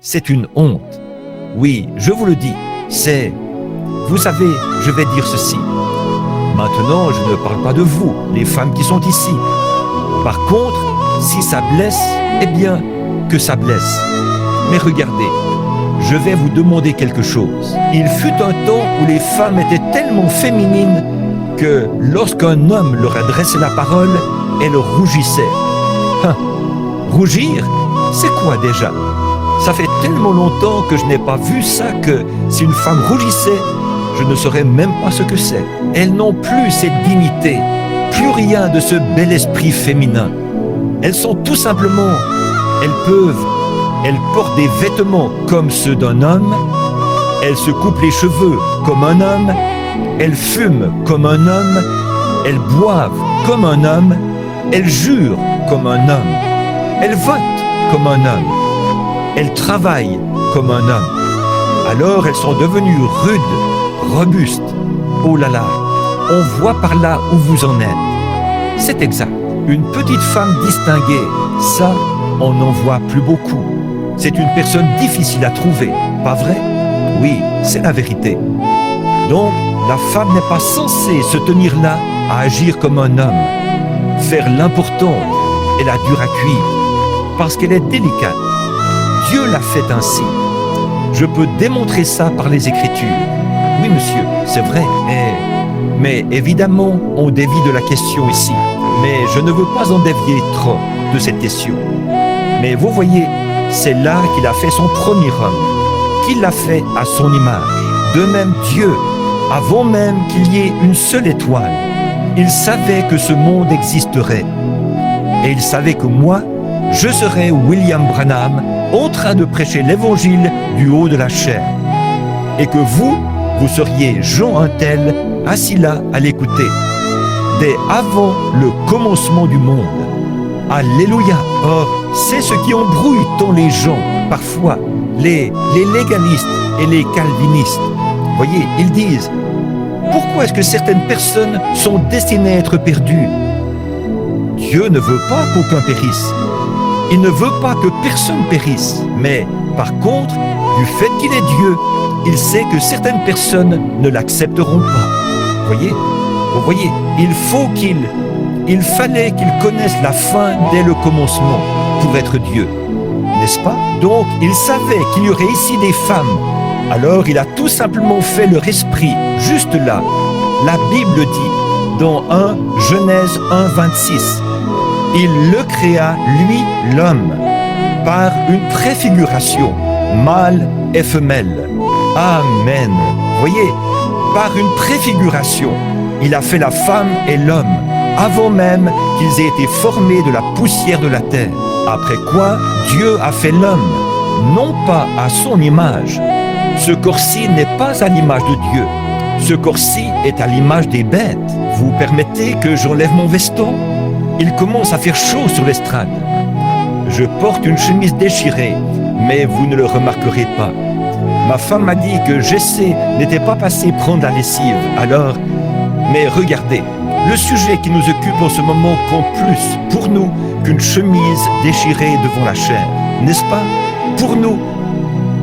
c'est une honte. Oui, je vous le dis, c'est... Vous savez, je vais dire ceci. Maintenant, je ne parle pas de vous, les femmes qui sont ici. Par contre, si ça blesse, eh bien, que ça blesse. Mais regardez, je vais vous demander quelque chose. Il fut un temps où les femmes étaient tellement féminines que lorsqu'un homme leur adressait la parole, elles rougissaient. Rougir, c'est quoi déjà? Ça fait tellement longtemps que je n'ai pas vu ça que si une femme rougissait, je ne saurais même pas ce que c'est. Elles n'ont plus cette dignité, plus rien de ce bel esprit féminin. Elles sont tout simplement, elles portent des vêtements comme ceux d'un homme, elles se coupent les cheveux comme un homme, elles fument comme un homme, elles boivent comme un homme, elles jurent comme un homme, elles votent comme un homme, elles travaillent comme un homme. Alors elles sont devenues rudes, robustes. Oh là là, on voit par là où vous en êtes. C'est exact. Une petite femme distinguée, ça, on n'en voit plus beaucoup. C'est une personne difficile à trouver, pas vrai? Oui, c'est la vérité. Donc, la femme n'est pas censée se tenir là à agir comme un homme, faire l'importante et la dure à cuire, parce qu'elle est délicate. Dieu l'a fait ainsi. Je peux démontrer ça par les Écritures. Oui, monsieur, c'est vrai, mais évidemment, on dévie de la question ici. Mais je ne veux pas en dévier trop de cette question. Mais vous voyez, c'est là qu'il a fait son premier homme, qu'il l'a fait à son image. De même, Dieu, avant même qu'il y ait une seule étoile, il savait que ce monde existerait. Et il savait que moi, je serais William Branham en train de prêcher l'évangile du haut de la chair. Et que vous seriez Jean un tel, assis là à l'écouter, dès avant le commencement du monde. Alléluia! Or, c'est ce qui embrouille tant les gens, parfois, les légalistes et les calvinistes. Voyez, ils disent, pourquoi est-ce que certaines personnes sont destinées à être perdues? Dieu ne veut pas qu'aucun périsse. Il ne veut pas que personne périsse. Mais, par contre, du fait qu'il est Dieu, il sait que certaines personnes ne l'accepteront pas. Vous voyez, il fallait qu'il connaisse la fin dès le commencement pour être Dieu, n'est-ce pas? Donc, il savait qu'il y aurait ici des femmes. Alors, il a tout simplement fait leur esprit, juste là. La Bible dit, dans 1 Genèse 1, 26, il le créa, lui, l'homme, par une préfiguration, mâle et femelle. Amen. Voyez, par une préfiguration, il a fait la femme et l'homme, avant même qu'ils aient été formés de la poussière de la terre. Après quoi, Dieu a fait l'homme, non pas à son image. Ce corps-ci n'est pas à l'image de Dieu. Ce corps-ci est à l'image des bêtes. Vous permettez que j'enlève mon veston? Il commence à faire chaud sur l'estrade. Je porte une chemise déchirée, mais vous ne le remarquerez pas. Ma femme m'a dit que Jessé n'était pas passé prendre la lessive, alors... Mais regardez, le sujet qui nous occupe en ce moment compte plus pour nous qu'une chemise déchirée devant la chair, n'est-ce pas? Pour nous,